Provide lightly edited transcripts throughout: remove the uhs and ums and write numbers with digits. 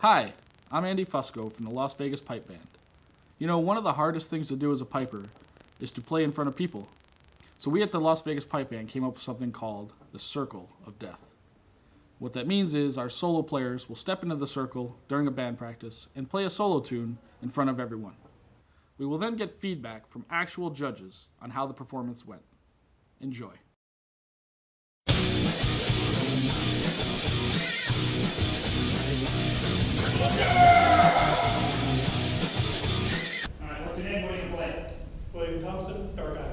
Hi, I'm Andy Fusco from the Las Vegas Pipe Band. You know, one of the hardest things to do as a piper is to play in front of people. So we at the Las Vegas Pipe Band came up with something called the Circle of Death. What that means is our solo players will step into the circle during a band practice and play a solo tune in front of everyone. We will then get feedback from actual judges on how the performance went. Enjoy. Alright, what's your name? What are you playing? William Thompson, Dark Isle.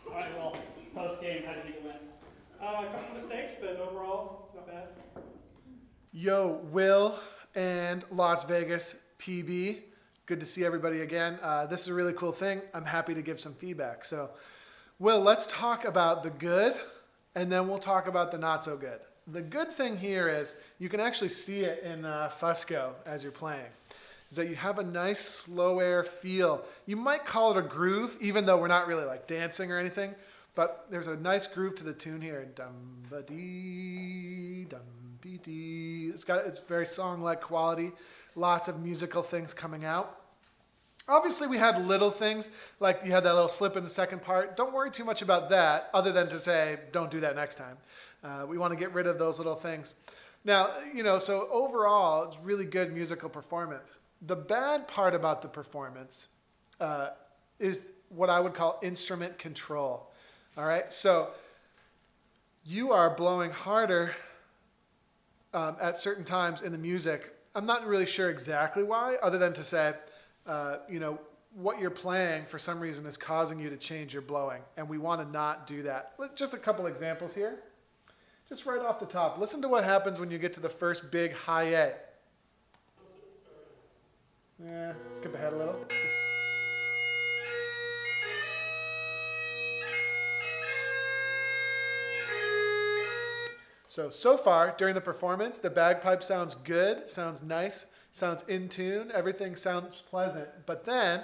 Alright, well, post game, how do you think it went? A couple mistakes, but overall, not bad. Yo, Will and Las Vegas PB. Good to see everybody again. This is a really cool thing. I'm happy to give some feedback. So, Will, let's talk about the good, and then we'll talk about the not so good. The good thing here is you can actually see it in Fusco as you're playing, is that you have a nice slow air feel. You might call it a groove, even though we're not really like dancing or anything, but there's a nice groove to the tune here. Dum-ba-dee, dum-be-dee. It's very song-like quality. Lots of musical things coming out. Obviously, we had little things, like you had that little slip in the second part. Don't worry too much about that, other than to say, don't do that next time. We want to get rid of those little things. Now, so overall, it's really good musical performance. The bad part about the performance is what I would call instrument control. All right, so you are blowing harder at certain times in the music. I'm not really sure exactly why, other than to say, what you're playing for some reason is causing you to change your blowing, and we want to not do that. Just a couple examples here. Just right off the top, listen to what happens when you get to the first big high A. Skip ahead a little. So far during the performance, the bagpipe sounds good, sounds nice, sounds in tune, everything sounds pleasant, but then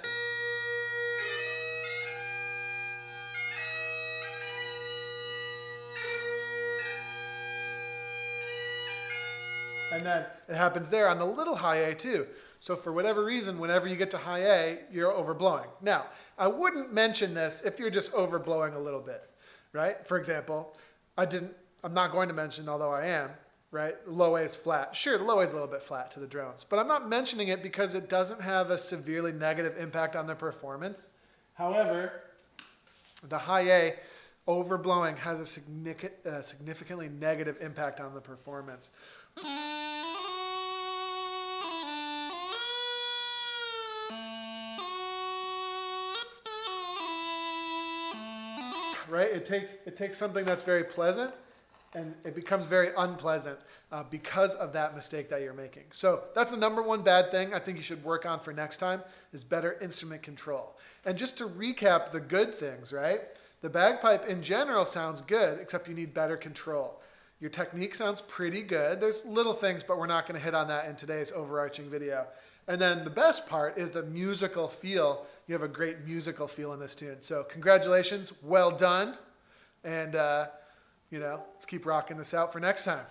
and then it happens there on the little high A too. So for whatever reason, whenever you get to high A, you're overblowing. Now, I wouldn't mention this if you're just overblowing a little bit, right? For example, I'm not going to mention, although I am, right? Low A is flat. Sure, the low A is a little bit flat to the drones, but I'm not mentioning it because it doesn't have a severely negative impact on their performance. However, the high A overblowing has a significantly negative impact on the performance. Right? It takes something that's very pleasant and it becomes very unpleasant because of that mistake that you're making. So that's the number one bad thing I think you should work on for next time is better instrument control. And just to recap the good things, right? The bagpipe in general sounds good, except you need better control. Your technique sounds pretty good. There's little things, but we're not going to hit on that in today's overarching video. And then the best part is the musical feel. You have a great musical feel in this tune. So congratulations, well done. And, let's keep rocking this out for next time.